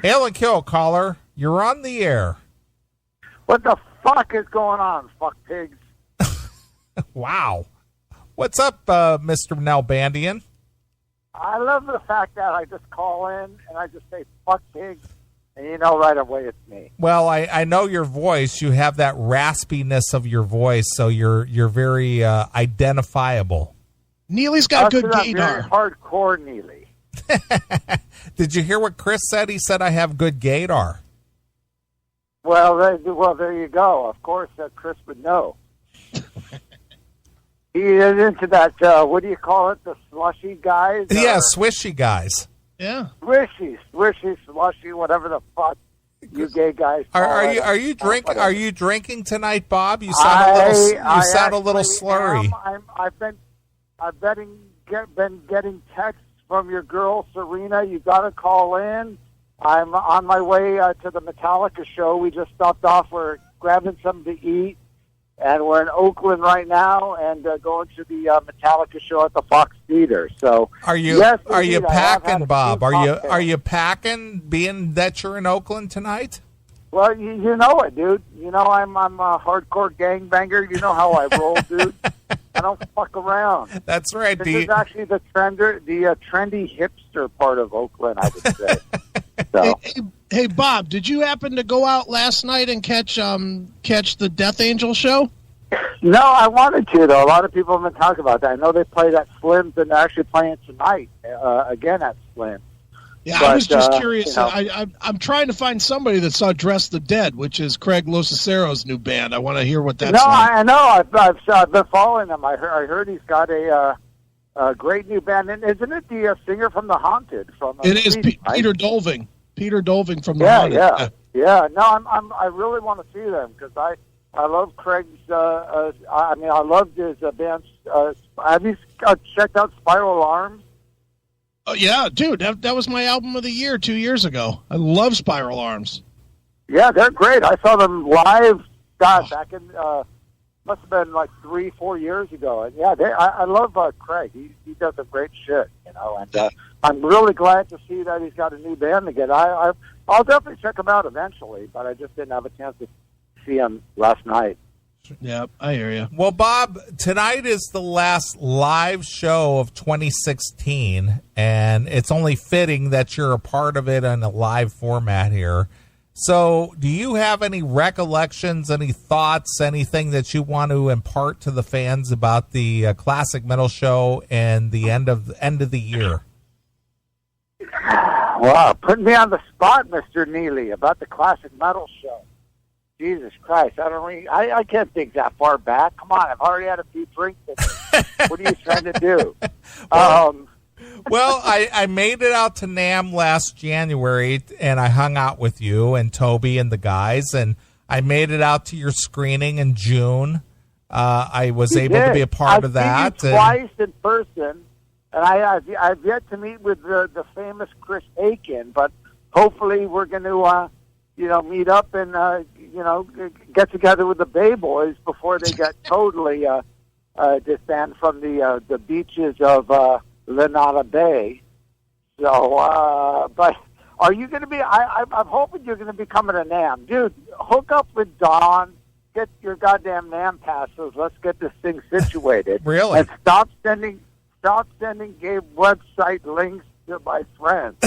Hail and kill, caller. You're on the air. What the fuck is going on, fuck pigs? Wow. What's up, Mr. Nalbandian? I love the fact that I just call in and I just say fuck pigs, and you know right away it's me. Well, I know your voice. You have that raspiness of your voice, so you're very identifiable. Neely's got good Very gaydar. hardcore Neely. Did you hear what Chris said? He said I have good gaydar. Well, there you go. Of course, Chris would know. He is into that, what do you call it, the slushy guys? Yeah, swishy guys. Yeah. Swishy, slushy, whatever the fuck you gay guys call it. Are you drinking? Are you drinking tonight, Bob? You sound a little slurry. I've been getting texts from your girl Serena. You got to call in. I'm on my way to the Metallica show. We just stopped off. We're grabbing something to eat. And we're in Oakland right now, and going to the Metallica show at the Fox Theater. So, are you packing, Bob? Are you packing? Being that you're in Oakland tonight? Well, you know it, dude. You know I'm a hardcore gangbanger. You know how I roll, dude. I don't fuck around. That's right. This is actually the trendy hipster part of Oakland, I would say. So. Hey, Bob, did you happen to go out last night and catch the Death Angel show? No, I wanted to, though. A lot of people have been talking about that. I know they played at Slim's, and they're actually playing tonight again at Slim's. Yeah, but, I was just curious. You know, I'm trying to find somebody that saw Dress the Dead, which is Craig Locesero's new band. I want to hear what that's like. I know. I've been following him. I heard he's got a great new band. And isn't it the singer from The Haunted? It is Peter Dolving. Peter Dolving from The Haunted. Yeah. No, I really want to see them because I love Craig's. I loved his bands. Have you checked out Spiral Arms? Yeah, dude, that was my album of the year 2 years ago. I love Spiral Arms. Yeah, they're great. I saw them live, back in, must have been like 3-4 years ago. And yeah, I love Craig. He does some great shit, you know, and I'm really glad to see that he's got a new band again. I'll definitely check him out eventually, but I just didn't have a chance to see him last night. Yeah, I hear you. Well, Bob, tonight is the last live show of 2016, and it's only fitting that you're a part of it in a live format here. So do you have any recollections, any thoughts, anything that you want to impart to the fans about the Classic Metal Show and the end of the year? Wow, putting me on the spot, Mr. Neely, about the Classic Metal Show. Jesus Christ, I can't think that far back. Come on, I've already had a few drinks. What are you trying to do? Well, I made it out to NAMM last January, and I hung out with you and Toby and the guys, and I made it out to your screening in June. I was able to be a part of that. I've seen you twice in person, and I've yet to meet with the famous Chris Aiken, but hopefully we're going to meet up and, get together with the Bay Boys before they get totally disbanded from the beaches of Lenata Bay. So, but are you going to be, I'm hoping you're going to be coming to NAMM. Dude, hook up with Don, get your goddamn NAMM passes, let's get this thing situated. Really? And stop sending gay website links to my friends.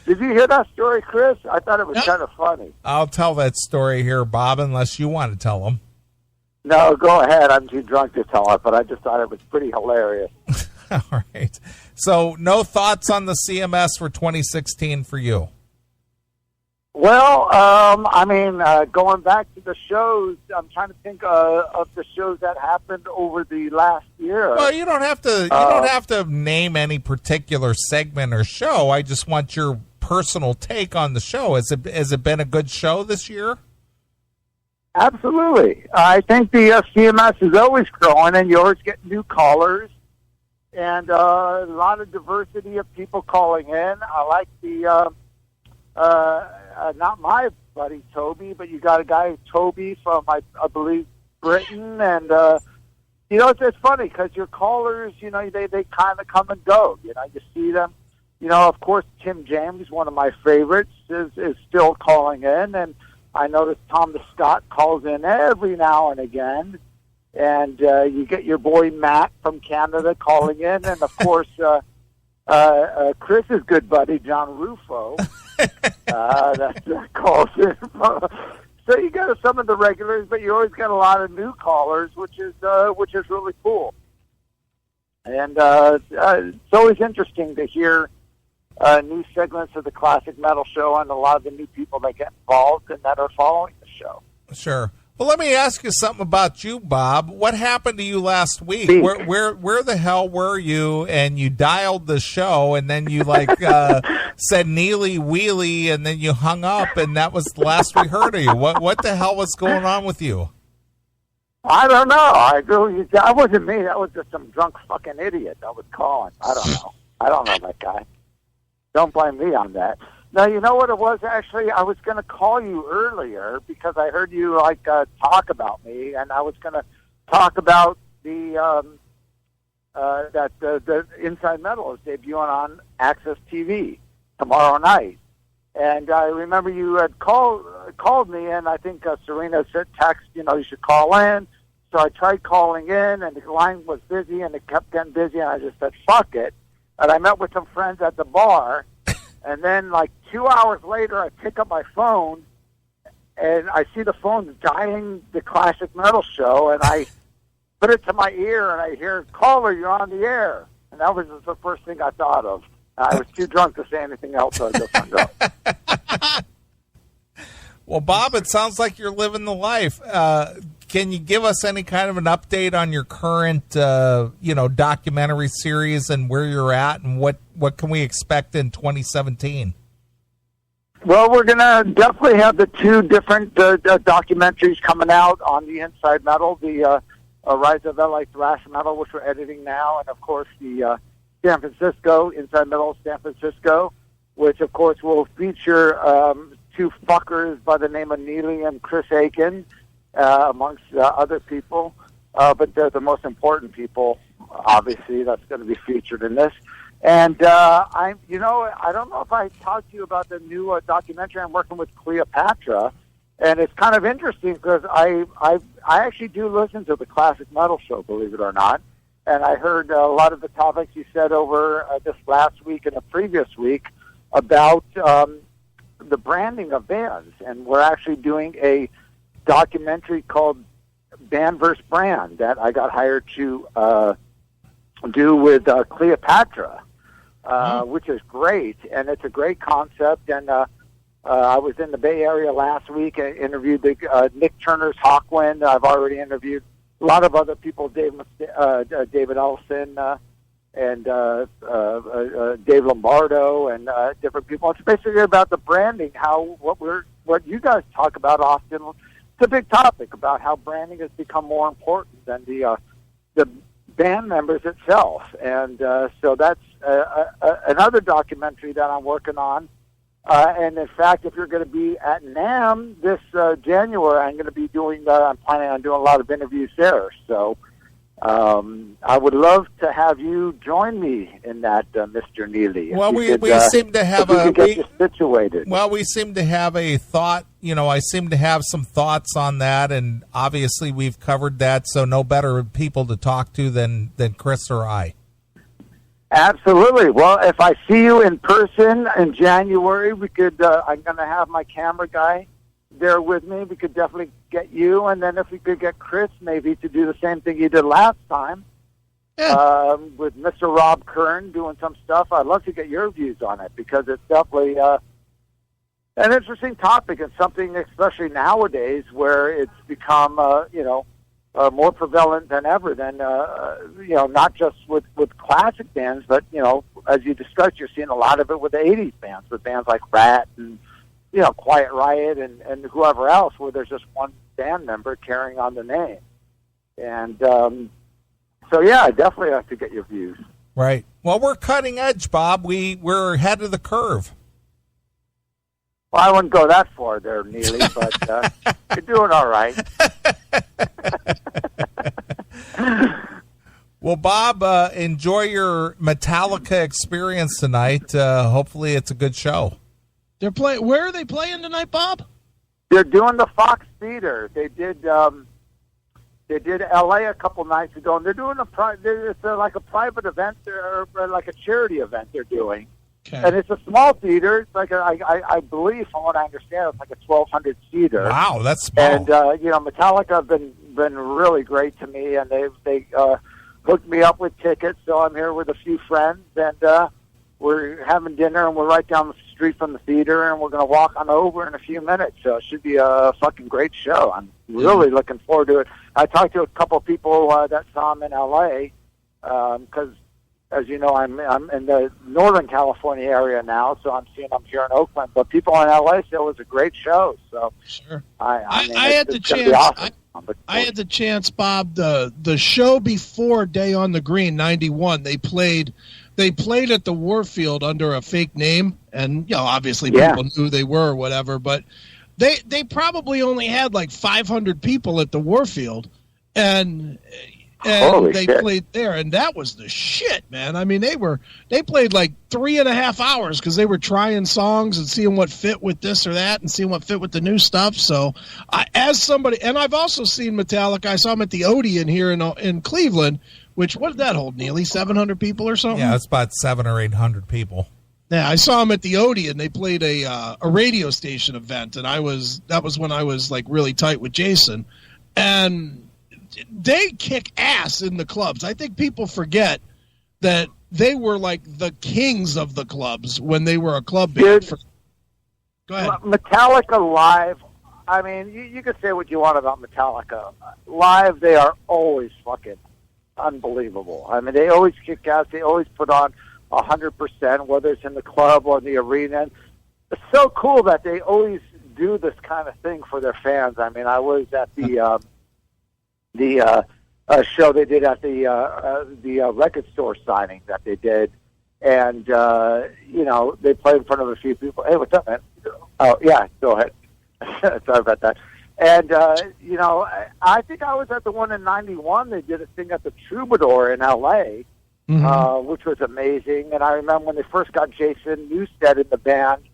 Did you hear that story, Chris? I thought it was kind of funny. I'll tell that story here, Bob, unless you want to tell them. No, go ahead. I'm too drunk to tell it, but I just thought it was pretty hilarious. All right. So no thoughts on the CMS for 2016 for you? Well, going back to the shows, I'm trying to think of the shows that happened over the last year. Well, you don't have to. You don't have to name any particular segment or show. I just want your personal take on the show. Has it been a good show this year? Absolutely. I think the CMS is always growing, and you always get new callers, and a lot of diversity of people calling in. I like the. Not my buddy Toby, but you got a guy Toby from I believe Britain, and It's funny because your callers, they kind of come and go. You see them. Of course, Tim James, one of my favorites, is still calling in, and I notice Thomas Scott calls in every now and again. And you get your boy Matt from Canada calling in, and of course, Chris's good buddy John Rufo that calls in. So you got some of the regulars, but you always got a lot of new callers, which is really cool. And it's always interesting to hear new segments of the Classic Metal Show and a lot of the new people that get involved and that are following the show. Sure. Well, let me ask you something about you, Bob. What happened to you last week? Where the hell were you? And you dialed the show, and then you said Neely Wheelie, and then you hung up, and that was the last we heard of you. What the hell was going on with you? I don't know. That wasn't me. That was just some drunk fucking idiot that was calling. I don't know. I don't know that guy. Don't blame me on that. Now, you know what it was, actually? I was going to call you earlier because I heard you, talk about me, and I was going to talk about the Inside Metal is debuting on Access TV tomorrow night. And I remember you had called me, and I think Serena said text, you should call in. So I tried calling in, and the line was busy, and it kept getting busy, and I just said, fuck it. And I met with some friends at the bar. And then, 2 hours later, I pick up my phone, and I see the phone dialing the Classic Metal Show, and I put it to my ear, and I hear, caller, you're on the air. And that was the first thing I thought of. I was too drunk to say anything else, so I just hung up. Well, Bob, it sounds like you're living the life. Can you give us any kind of an update on your current, documentary series and where you're at, and what can we expect in 2017? Well, we're going to definitely have the two different documentaries coming out on the Inside Metal, the Rise of LA Thrash Metal, which we're editing now, and, of course, the San Francisco, Inside Metal San Francisco, which, of course, will feature two fuckers by the name of Neely and Chris Aiken, amongst other people, but they're the most important people, obviously, that's going to be featured in this. And I don't know if I talked to you about the new documentary I'm working with Cleopatra, and it's kind of interesting because I actually do listen to the Classic Metal Show, believe it or not, and I heard a lot of the topics you said over this last week and the previous week about the branding of bands, and we're actually doing a documentary called Band vs. Brand that I got hired to do with Cleopatra, which is great, and it's a great concept. And I was in the Bay Area last week. I interviewed Nick Turner's Hawkwind. I've already interviewed a lot of other people, David Ellison and Dave Lombardo and different people. It's basically about the branding, what you guys talk about often. It's a big topic about how branding has become more important than the band members itself. And so that's another documentary that I'm working on. And in fact, if you're going to be at NAMM this January, I'm planning on doing a lot of interviews there. So I would love to have you join me in that, Mr. Neely. Well, we seem to have situated. Well, we seem to have a thought. I seem to have some thoughts on that, and obviously we've covered that. So no better people to talk to than Chris or I. Absolutely. Well, if I see you in person in January, we could. I'm going to have my camera guy there with me. We could definitely get you, and then if we could get Chris maybe to do the same thing he did last time, with Mr. Rob Kern doing some stuff. I'd love to get your views on it because it's definitely an interesting topic and something, especially nowadays, where it's become more prevalent than ever. Than not just with classic bands, but as you discussed, you're seeing a lot of it with the '80s bands, with bands like Rat and Quiet Riot and whoever else, where there's just one band member carrying on the name. And so, yeah, I definitely have to get your views. Right. Well, we're cutting edge, Bob. We're ahead of the curve. Well, I wouldn't go that far there, Neely, but you're doing all right. Well, Bob, enjoy your Metallica experience tonight. Hopefully it's a good show. Where are they playing tonight, Bob? They're doing the Fox Theater. They did L.A. a couple nights ago, and they're doing it's like a private event or like a charity event they're doing. Okay. And it's a small theater. It's like I believe, from what I understand, it's like a 1,200 seater. Wow, that's small. And Metallica have been really great to me, and they hooked me up with tickets. So I'm here with a few friends, and we're having dinner, and we're right down the street from the theater, and we're going to walk on over in a few minutes. So it should be a fucking great show. I'm really looking forward to it. I talked to a couple of people that saw him in L.A. Because, as you know, I'm in the Northern California area now, so I'm seeing them here in Oakland. But people in L.A. said it was a great show. So sure, I had the chance. Awesome. I had the chance, Bob. The show before Day on the Green '91, they played at the Warfield under a fake name, and obviously people knew who they were or whatever. But they probably only had like 500 people at the Warfield, and they played there, and that was the shit, man. I mean, they played like 3.5 hours because they were trying songs and seeing what fit with this or that and seeing what fit with the new stuff. So, as somebody, and I've also seen Metallica. I saw them at the Odeon here in Cleveland. Which, what did that hold, Neely? 700 people or something? Yeah, it's about 700 or 800 people. Yeah, I saw them at the Odeon. They played a radio station event, and that was when I was like really tight with Jason, and they kick ass in the clubs. I think people forget that they were like the kings of the clubs when they were a club band. Go ahead. Metallica live. I mean, you can say what you want about Metallica. Live, they are always fucking unbelievable. I mean, they always kick ass. They always put on 100%, whether it's in the club or the arena. And it's so cool that they always do this kind of thing for their fans. I mean, I was at the show they did at the record store signing that they did, and they played in front of a few people. Hey, what's up, man? Oh yeah, go ahead. Sorry about that. And, I think I was at the one in 91. They did a thing at the Troubadour in L.A., which was amazing. And I remember when they first got Jason Newsted in the band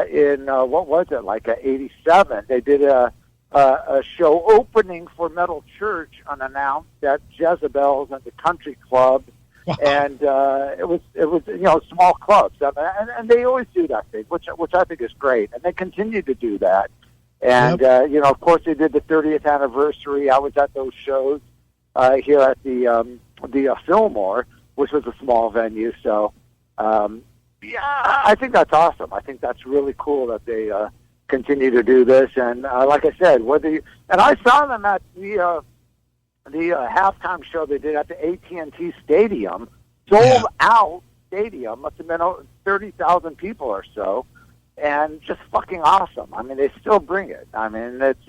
in, what was it, like 87. They did a show opening for Metal Church unannounced at Jezebel's and the Country Club. Wow. And it was small clubs. And they always do that thing, which I think is great. And they continue to do that. And, of course, they did the 30th anniversary. I was at those shows here at the Fillmore, which was a small venue. So, I think that's awesome. I think that's really cool that they continue to do this. And like I said, and I saw them at the halftime show they did at the AT&T Stadium, sold out stadium, must have been 30,000 people or so. And just fucking awesome. I mean, they still bring it. I mean, it's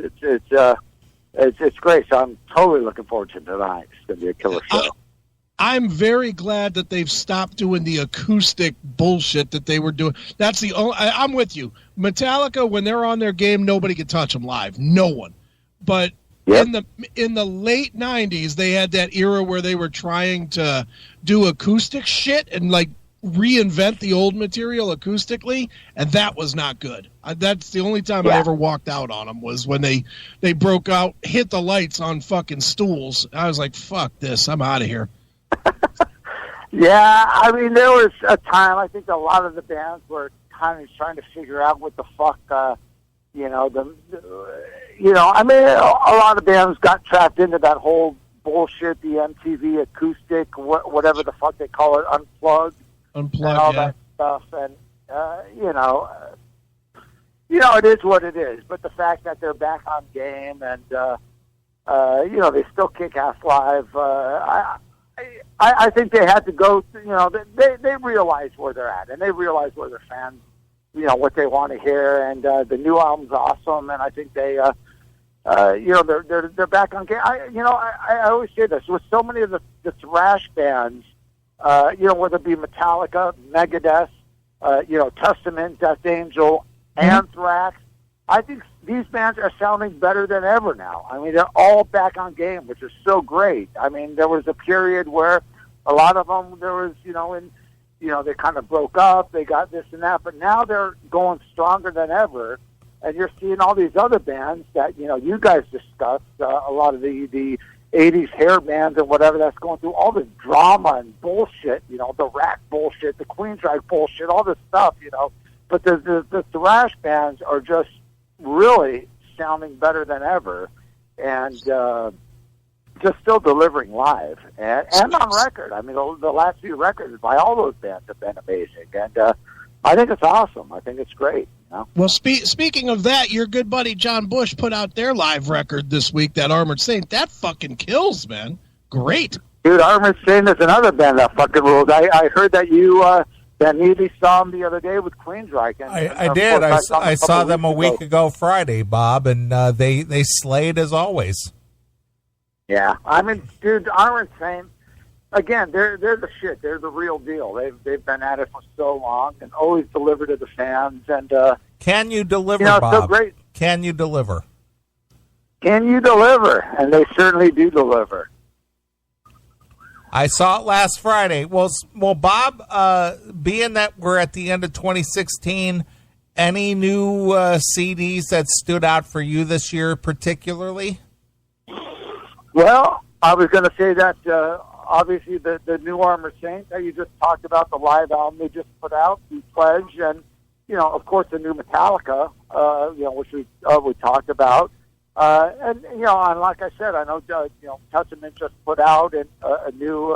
great. So I'm totally looking forward to tonight. It's going to be a killer show. I'm very glad that they've stopped doing the acoustic bullshit that they were doing. That's the only. I'm with you. Metallica, when they're on their game, nobody can touch them live. No one. But in the late '90s, they had that era where they were trying to do acoustic shit and like reinvent the old material acoustically, and that was not good. That's the only time I ever walked out on them was when they broke out, hit the lights on fucking stools. I was like, fuck this, I'm out of here. Yeah, I mean, there was a time, I think a lot of the bands were kind of trying to figure out what the fuck, I mean, a lot of bands got trapped into that whole bullshit, the MTV acoustic, whatever the fuck they call it, unplugged, and all that stuff, and it is what it is. But the fact that they're back on game and they still kick ass live, I think they had to go. They realize where they're at, and they realize where their fans, what they want to hear, and the new album's awesome, and I think they're back on game. I always say this with so many of the thrash bands. Whether it be Metallica, Megadeth, Testament, Death Angel, Anthrax. I think these bands are sounding better than ever now. I mean, they're all back on game, which is so great. I mean, there was a period where a lot of them, there was, they kind of broke up, they got this and that, but now they're going stronger than ever. And you're seeing all these other bands that, you guys discussed, a lot of the 80s hair bands and whatever that's going through, all this drama and bullshit, the Rat bullshit, the Queensryche bullshit, all this stuff, But the thrash bands are just really sounding better than ever, and just still delivering live and on record. I mean, the last few records by all those bands have been amazing, and I think it's awesome. I think it's great. Well, speaking of that, your good buddy John Bush put out their live record this week, that Armored Saint. That fucking kills, man. Great. Dude, Armored Saint is another band that fucking rules. I heard that you that Neely saw them the other day with Queensryche. I did. I saw them a week ago Friday, Bob, and they slayed as always. Yeah, I mean, dude, Armored Saint, again, they're the shit. They're the real deal. They've been at it for so long and always deliver to the fans. And can you deliver, Bob? So great. Can you deliver? Can you deliver? And they certainly do deliver. I saw it last Friday. Well, Bob, being that we're at the end of 2016, any new CDs that stood out for you this year particularly? Well, I was going to say that obviously the new Armored Saint that you just talked about, the live album they just put out, the Pledge, and of course the new Metallica, which we talked about, and like I said, I know Testament just put out a new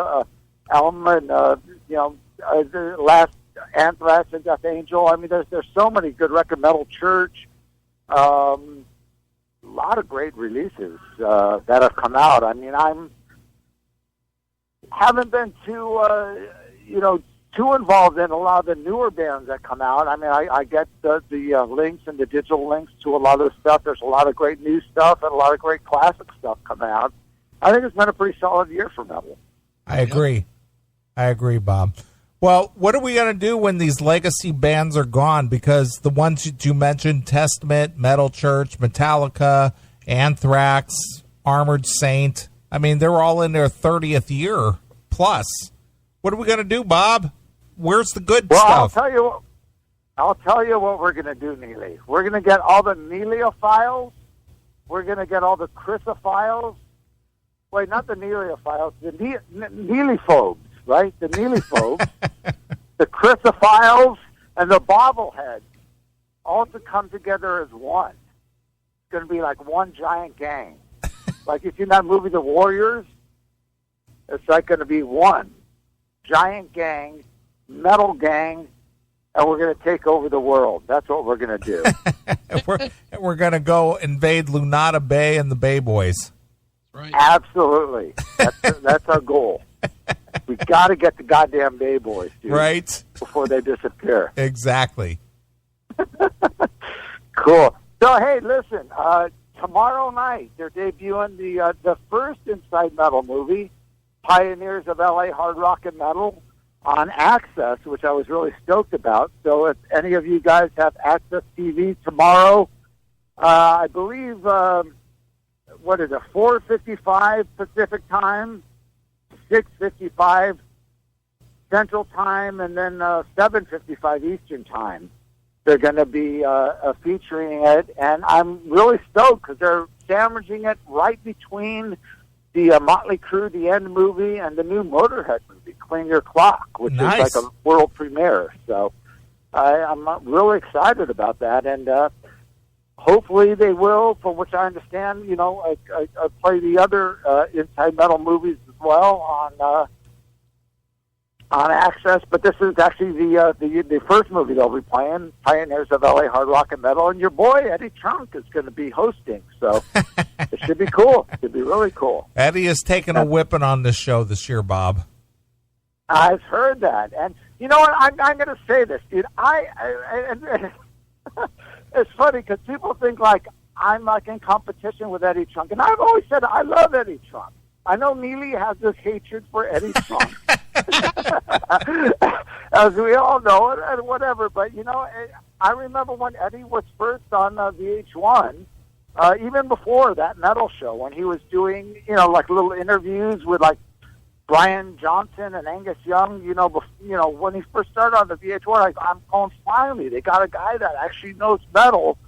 album, and the last Anthrax and Death Angel. I mean, there's so many good records. Metal Church. A lot of great releases that have come out. I mean, haven't been too involved in a lot of the newer bands that come out. I mean, I get the links and the digital links to a lot of the stuff. There's a lot of great new stuff and a lot of great classic stuff coming out. I think it's been a pretty solid year for metal. I agree, Bob. Well, what are we going to do when these legacy bands are gone? Because the ones that you mentioned, Testament, Metal Church, Metallica, Anthrax, Armored Saint, I mean, they're all in their 30th year plus. What are we going to do, Bob? Where's the good stuff? I'll tell you what we're going to do, Neely. We're going to get all the Neelyophiles. We're going to get all the Chrisophiles. Wait, not the Neelyophiles, the Neelyphobes. Right? The Neelyphobes, the Chrisophiles, and the Bobbleheads all to come together as one. It's going to be like one giant gang. Like you see that movie, The Warriors? It's like going to be one giant gang, metal gang, and we're going to take over the world. That's what we're going to do. we're going to go invade Lunata Bay and the Bay Boys. Right. Absolutely. That's our goal. We got to get the goddamn Bay Boys, dude. Right. Before they disappear. Exactly. Cool. So, hey, listen, tomorrow night they're debuting the first Inside Metal movie, Pioneers of LA Hard Rock and Metal, on Access, which I was really stoked about. So if any of you guys have Access TV tomorrow, I believe, 4:55 Pacific Time, 6:55 Central Time, and then 7:55 Eastern Time. They're going to be featuring it, and I'm really stoked because they're sandwiching it right between the Motley Crue The End movie and the new Motorhead movie, Clean Your Clock, which is like a world premiere. So I'm really excited about that, and hopefully they will, from which I understand, play the other Inside Metal movies as well on Access. But this is actually the first movie they'll be playing, Pioneers of LA Hard Rock and Metal, and your boy Eddie Trunk is going to be hosting. So it should be cool. It should be really cool. Eddie has taken a whipping on this show this year, Bob. I've heard that, and you know what? I'm going to say this, dude. It's funny because people think like I'm like in competition with Eddie Trunk, and I've always said I love Eddie Trunk. I know Neely has this hatred for Eddie Trunk, as we all know, and whatever. But I remember when Eddie was first on VH1, even before that metal show, when he was doing, like little interviews with like Brian Johnson and Angus Young, when he first started on the VH1, I'm going, finally, they got a guy that actually knows metal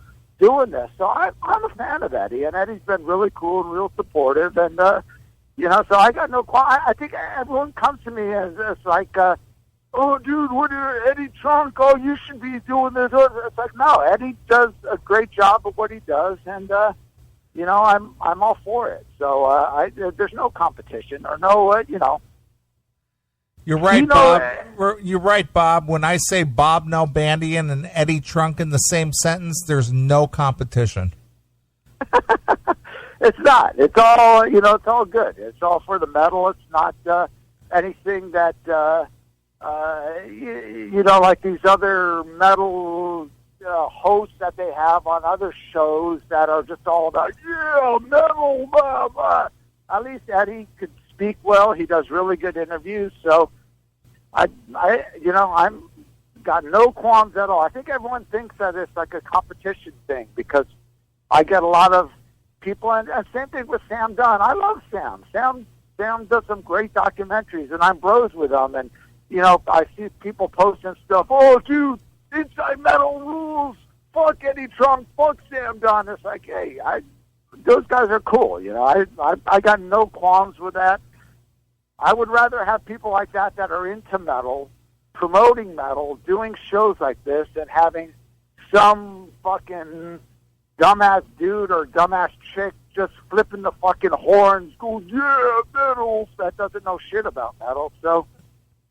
doing this. So I'm a fan of Eddie, and Eddie's been really cool and real supportive, and, so I got no I think everyone comes to me as like, oh, dude, what are Eddie Trunk? Oh, you should be doing this. It's like, no, Eddie does a great job of what he does, and, I'm all for it. So there's no competition or no, You're right, Bob. You're right, Bob. When I say Bob Nalbandian and Eddie Trunk in the same sentence, there's no competition. It's not. It's all, it's all good. It's all for the metal. It's not anything that, like these other metal hosts that they have on other shows that are just all about, metal, blah, blah. At least Eddie could speak well. He does really good interviews. So I'm got no qualms at all. I think everyone thinks that it's like a competition thing because I get a lot of people, and same thing with Sam Dunn. I love Sam. Sam does some great documentaries, and I'm bros with him. And I see people posting stuff. Oh, dude, Inside Metal rules. Fuck Eddie Trunk. Fuck Sam Dunn. It's like, hey, those guys are cool. I got no qualms with that. I would rather have people like that are into metal, promoting metal, doing shows like this, than having some fucking dumbass dude or dumbass chick just flipping the fucking horns, go, yeah, metal, that doesn't know shit about metal. So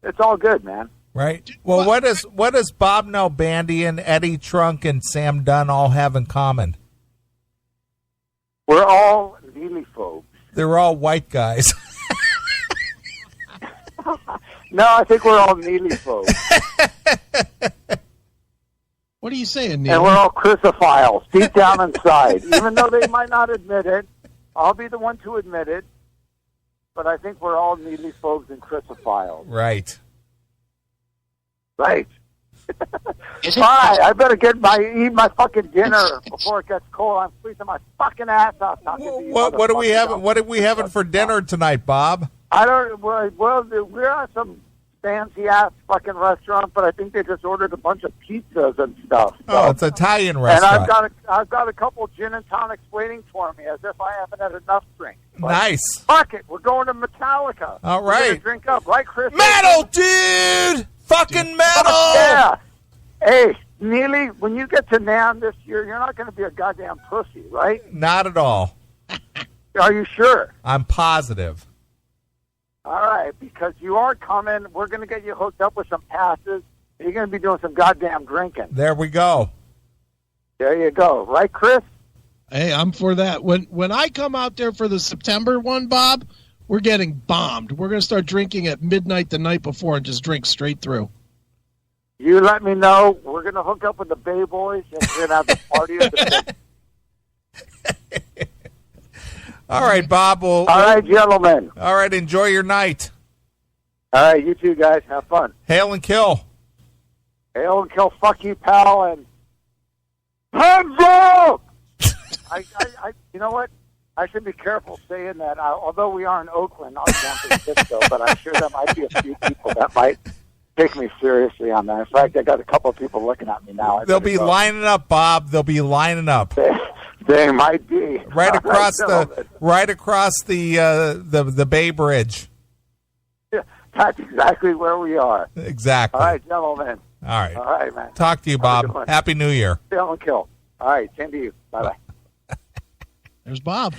it's all good, man. Right. Well, what does Bob Nalbandian, Eddie Trunk, and Sam Dunn all have in common? We're all neely folks. They're all white guys. No, I think we're all neely folks. What are you saying, Neil? And we're all cruciphiles, deep down inside. Even though they might not admit it, I'll be the one to admit it. But I think we're all neely folks and cruciphiles. Right. Right. All right, I better eat my fucking dinner before it gets cold. I'm freezing my fucking ass off talking to you. What are we having for dinner tonight, Bob? I don't. Well, we're at some fancy ass fucking restaurant, but I think they just ordered a bunch of pizzas and stuff. So. Oh, it's an Italian restaurant. And I've got a couple gin and tonics waiting for me, as if I haven't had enough drink. But nice. Fuck it, we're going to Metallica. All We're right. gonna drink up, right, Chris? Metal, dude. Fucking metal. Oh, yeah. Hey, Neely, when you get to NAMM this year, you're not going to be a goddamn pussy, right? Not at all. Are you sure? I'm positive. All right, because you are coming. We're going to get you hooked up with some passes. You're going to be doing some goddamn drinking. There we go. There you go. Right, Chris? Hey, I'm for that. When I come out there for the September one, Bob, we're getting bombed. We're going to start drinking at midnight the night before and just drink straight through. You let me know. We're going to hook up with the Bay Boys, and we're going to have the party of the day. All right, Bob. All right, gentlemen. All right, enjoy your night. All right, you two guys, have fun. Hail and kill. Hail and kill, fuck you, pal, and hands up! You know what? I should be careful saying that. Although we are in Oakland, not San Francisco, but I'm sure there might be a few people that might take me seriously on that. In fact, I got a couple of people looking at me now. They'll be lining up, Bob. They'll be lining up. They might be right across the Bay Bridge. Yeah, that's exactly where we are. Exactly. All right, gentlemen. All right. All right, man. Talk to you, Bob. Happy New Year. Hail and kill. All right, same to you. Bye-bye. There's Bob.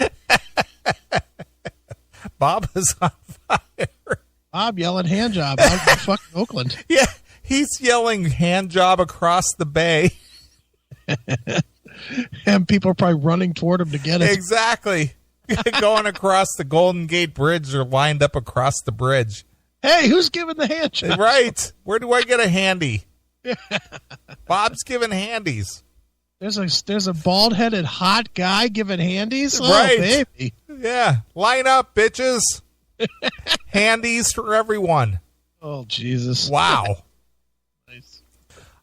Bob is on fire. Bob yelling hand job out in fucking Oakland. Yeah, he's yelling hand job across the bay. And people are probably running toward him to get it. Exactly. Going across the Golden Gate Bridge or lined up across the bridge. Hey, who's giving the hand job? Right. Where do I get a handy? Bob's giving handies. There's a bald-headed hot guy giving handies? Oh, right. baby. Yeah. Line up, bitches. Handies for everyone. Oh, Jesus. Wow. Nice.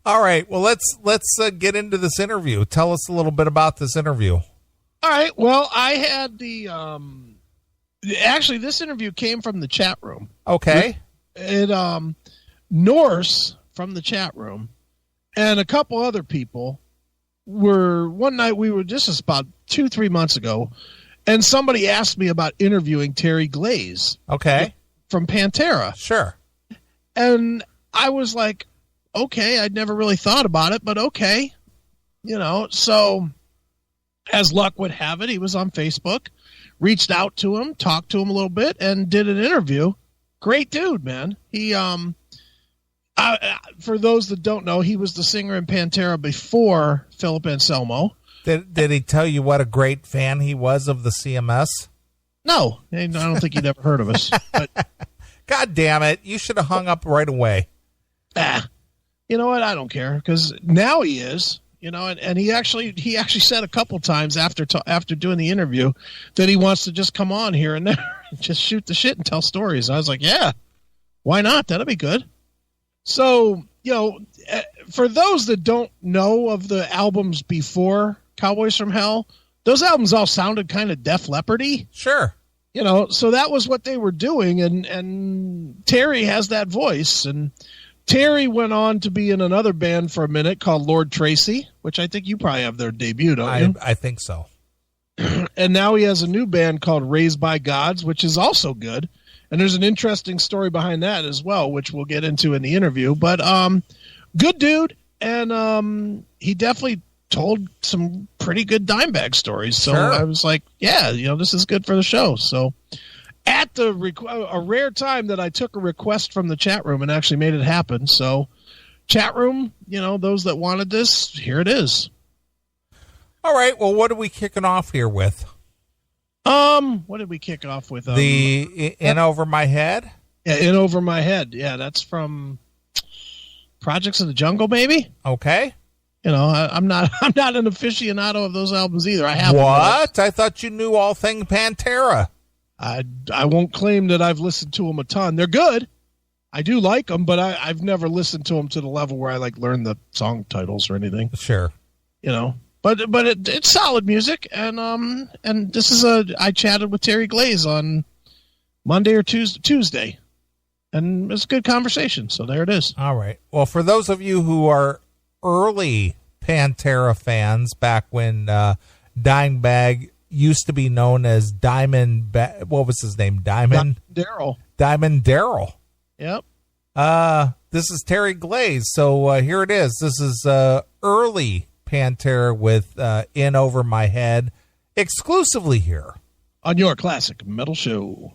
All right. Well, let's get into this interview. Tell us a little bit about this interview. All right. Well, I had the actually this interview came from the chat room. Okay. Norse from the chat room and a couple other people one night this is about 2-3 months ago, and somebody asked me about interviewing Terry Glaze. Okay. From Pantera. Sure. And I was like, okay, I'd never really thought about it, but okay. So as luck would have it, he was on Facebook, reached out to him, talked to him a little bit, and did an interview. Great dude, man. He, for those that don't know, he was the singer in Pantera before Philip Anselmo. Did he tell you what a great fan he was of the CMS? No, I don't think he'd ever heard of us. But, God damn it. You should have hung up right away. You know what? I don't care, because now he is, and he actually said a couple times after doing the interview that he wants to just come on here and there and just shoot the shit and tell stories. I was like, yeah, why not? That'll be good. So, for those that don't know of the albums before Cowboys from Hell, those albums all sounded kind of Def Leppard-y. Sure. So that was what they were doing, and Terry has that voice, and Terry went on to be in another band for a minute called Lord Tracy, which I think you probably have their debut, don't you? I think so. And now he has a new band called Raised by Gods, which is also good. And there's an interesting story behind that as well, which we'll get into in the interview. But good dude, and he definitely told some pretty good Dimebag stories. So sure. I was like, yeah, this is good for the show. So at a rare time that I took a request from the chat room and actually made it happen. So chat room, those that wanted this, here it is. All right. Well, what are we kicking off here with? What did we kick off with? The In Over My Head? Yeah, In Over My Head. Yeah, that's from Projects in the Jungle, maybe? Okay. I'm not an aficionado of those albums either. I have what? I thought you knew all thing Pantera. I won't claim that I've listened to them a ton. They're good. I do like them, but I've never listened to them to the level where I learn the song titles or anything. Sure. But it's solid music, and this is I chatted with Terry Glaze on Monday or Tuesday, and it's a good conversation. So there it is. All right. Well, for those of you who are early Pantera fans, back when Dimebag used to be known as what was his name? Daryl. Diamond Daryl. Yep. This is Terry Glaze. So here it is. This is early Pantera with In Over My Head, exclusively here on your classic metal show.